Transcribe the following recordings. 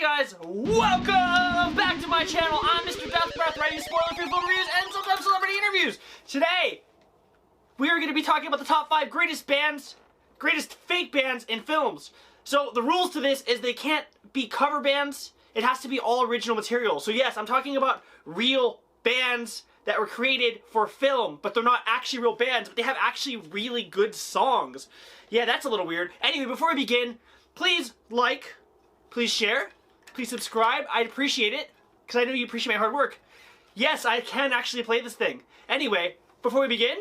guys, welcome back to my channel. I'm Mr. Death Breath, writing spoiler-free film reviews and sometimes celebrity interviews. Today, we are going to be talking about the top 5 greatest fake bands in films. So the rules to this is they can't be cover bands. It has to be all original material. So yes, I'm talking about real bands that were created for film, but they're not actually real bands, but they have actually really good songs. Yeah, that's a little weird. Anyway, before we begin, please like, please share, please subscribe. I'd appreciate it, because I know you appreciate my hard work. Yes, I can actually play this thing. Anyway, before we begin...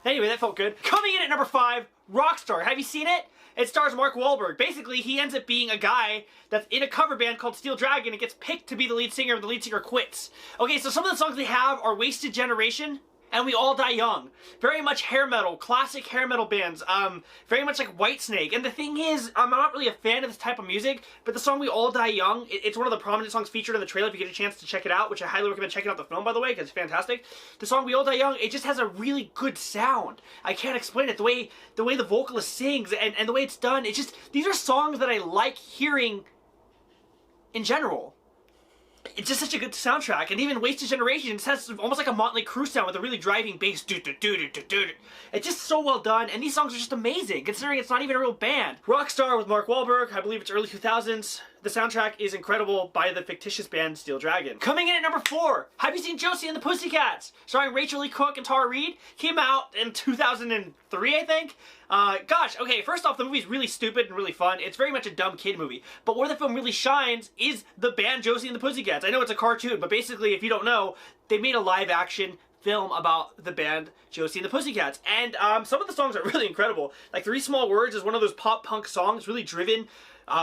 Anyway, that felt good. Coming in at number 5, Rockstar. Have you seen it? It stars Mark Wahlberg. Basically, he ends up being a guy that's in a cover band called Steel Dragon and gets picked to be the lead singer, and the lead singer quits. Okay, so some of the songs they have are Wasted Generation and We All Die Young. Very much hair metal, classic hair metal bands. Very much like Whitesnake. And the thing is, I'm not really a fan of this type of music, but the song We All Die Young, it's one of the prominent songs featured in the trailer if you get a chance to check it out, which I highly recommend checking out the film, by the way, because it's fantastic. The song We All Die Young, it just has a really good sound. I can't explain it. The way the vocalist sings and the way it's done, it's just, these are songs that I like hearing in general. It's just such a good soundtrack, and even Wasted Generation, it has almost like a Motley Crue sound with a really driving bass. It's just so well done, and these songs are just amazing, considering it's not even a real band. Rockstar with Mark Wahlberg, I believe it's early 2000s. The soundtrack is incredible by the fictitious band Steel Dragon. Coming in at number 4, have you seen Josie and the Pussycats? Starring Rachel Lee Cook and Tara Reid. Came out in 2003, I think. Gosh, okay, first off, the movie's really stupid and really fun. It's very much a dumb kid movie. But where the film really shines is the band Josie and the Pussycats. I know it's a cartoon, but basically, if you don't know, they made a live-action film about the band Josie and the Pussycats. And some of the songs are really incredible. Like, 3 Small Words is one of those pop-punk songs, really driven,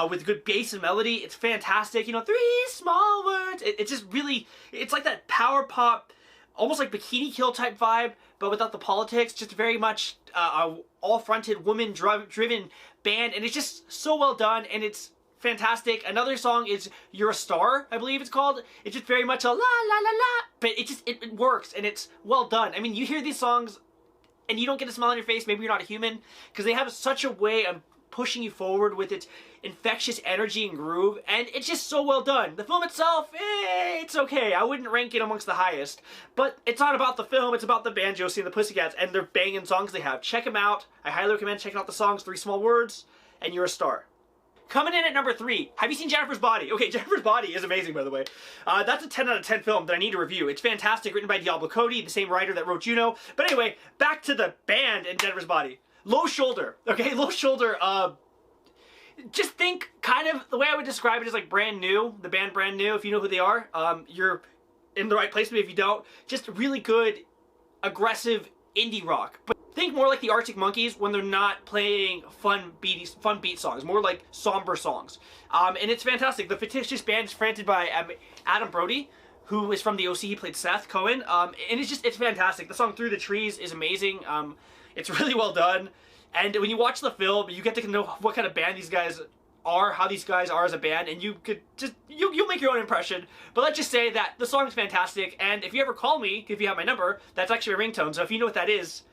with good bass and melody. It's fantastic. You know, 3 small words. It's just really, it's like that power pop, almost like Bikini Kill type vibe, but without the politics. Just very much a all-fronted, woman-driven band, and it's just so well done, and it's fantastic. Another song is You're a Star, I believe it's called. It's just very much a la la la la, but it works, and it's well done. I mean, you hear these songs, and you don't get a smile on your face, maybe you're not a human, because they have such a way of pushing you forward with its infectious energy and groove, and it's just so well done. The film itself, it's okay. I wouldn't rank it amongst the highest, but it's not about the film, it's about the band Josie and the Pussycats and their banging songs they have. Check them out. I highly recommend checking out the songs 3 Small Words and You're a Star. Coming in at number 3, have you seen Jennifer's Body? Okay, Jennifer's Body is amazing, by the way. That's a 10 out of 10 film that I need to review. It's fantastic, written by Diablo Cody, the same writer that wrote Juno. But anyway, back to the band in Jennifer's Body. Low Shoulder, okay? Low Shoulder, just think kind of, the way I would describe it is like Brand New, the band Brand New, if you know who they are. You're in the right place, maybe if you don't. Just really good, aggressive indie rock. But think more like the Arctic Monkeys when they're not playing fun beat songs, more like somber songs. And it's fantastic. The fictitious band is fronted by Adam Brody, who is from the OC. He played Seth Cohen. And it's fantastic. The song Through the Trees is amazing. It's really well done. And when you watch the film, you get to know what kind of band these guys are, how these guys are as a band, and you could just, you'll make your own impression. But let's just say that the song is fantastic, and if you ever call me, if you have my number, that's actually a ringtone, so if you know what that is,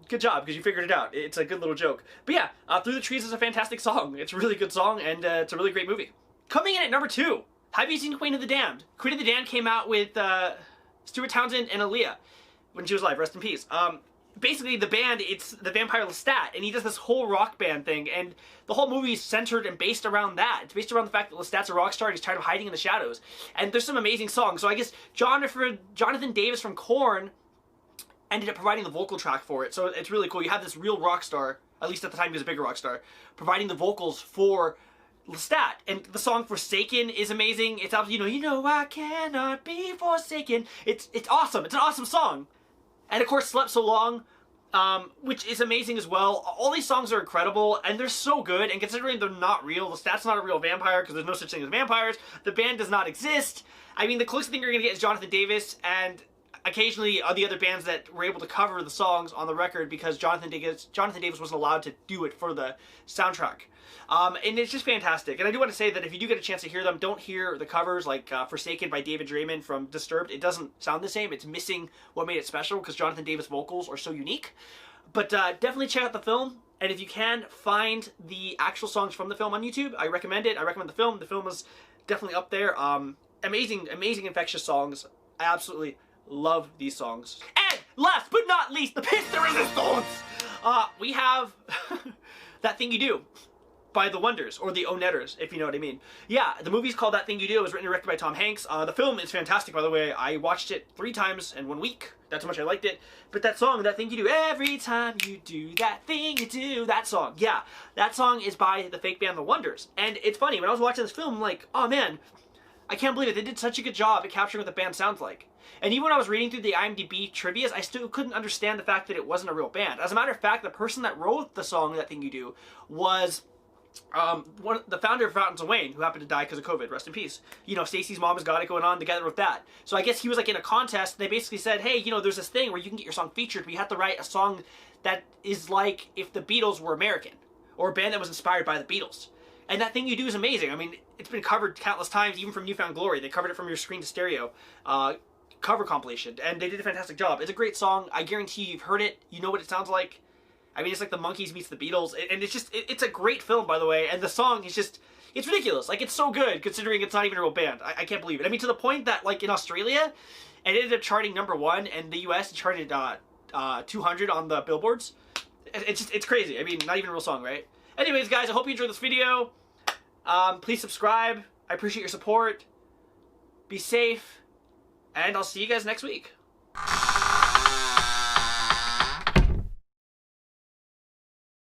good job, because you figured it out. It's a good little joke. But yeah, Through the Trees is a fantastic song. It's a really good song, and it's a really great movie. Coming in at number 2, have you seen Queen of the Damned? Queen of the Damned came out with Stuart Townsend and Aaliyah when she was alive, rest in peace. Basically, the band, it's the vampire Lestat, and he does this whole rock band thing, and the whole movie is centered and based around that. It's based around the fact that Lestat's a rock star and he's tired of hiding in the shadows. And there's some amazing songs. So I guess Jonathan Davis from Korn ended up providing the vocal track for it. So it's really cool. You have this real rock star, at least at the time he was a bigger rock star, providing the vocals for Lestat. And the song Forsaken is amazing. It's absolutely, you know I cannot be forsaken. It's awesome. It's an awesome song. And of course, Slept So Long, which is amazing as well. All these songs are incredible, and they're so good, and considering they're not real, Lestat's not a real vampire, because there's no such thing as vampires, the band does not exist. I mean, the closest thing you're going to get is Jonathan Davis, and occasionally the other bands that were able to cover the songs on the record, because Jonathan Davis wasn't allowed to do it for the soundtrack. And it's just fantastic. And I do want to say that if you do get a chance to hear them, don't hear the covers like Forsaken by David Draymond from Disturbed. It doesn't sound the same. It's missing what made it special because Jonathan Davis' vocals are so unique. But definitely check out the film. And if you can, find the actual songs from the film on YouTube. I recommend it. I recommend the film. The film is definitely up there. Amazing, amazing infectious songs. I absolutely love these songs. And last but not least, the piece de resistance. We have That Thing You Do by The Wonders, or the Onetters, if you know what I mean. Yeah, the movie's called That Thing You Do. It was written and directed by Tom Hanks. The film is fantastic, by the way. I watched it 3 times in 1 week. That's how much I liked it. But that song, That Thing You Do, every time you do that thing you do, that song, yeah. That song is by the fake band The Wonders. And it's funny, when I was watching this film, I'm like, oh man, I can't believe it. They did such a good job at capturing what the band sounds like. And even when I was reading through the IMDb trivias, I still couldn't understand the fact that it wasn't a real band. As a matter of fact, the person that wrote the song That Thing You Do was the founder of Fountains of Wayne, who happened to die because of COVID. Rest in peace. You know, Stacey's mom has got it going on. The guy that wrote that. So I guess he was like in a contest. They basically said, hey, you know, there's this thing where you can get your song featured, but you have to write a song that is like if the Beatles were American, or a band that was inspired by the Beatles. And That Thing You Do is amazing. I mean, it's been covered countless times, even from New Found Glory. They covered it from Your Screen to Stereo cover compilation, and they did a fantastic job. It's a great song. I guarantee you've heard it. You know what it sounds like. I mean, it's like the Monkees meets the Beatles, and it's just, it's a great film, by the way, and the song is just, it's ridiculous. Like, it's so good, considering it's not even a real band. I can't believe it. I mean, to the point that, like, in Australia, it ended up charting #1, and the US, it charted 200 on the billboards. It's crazy. I mean, not even a real song, right? Anyways, guys, I hope you enjoyed this video. Please subscribe. I appreciate your support. Be safe, and I'll see you guys next week.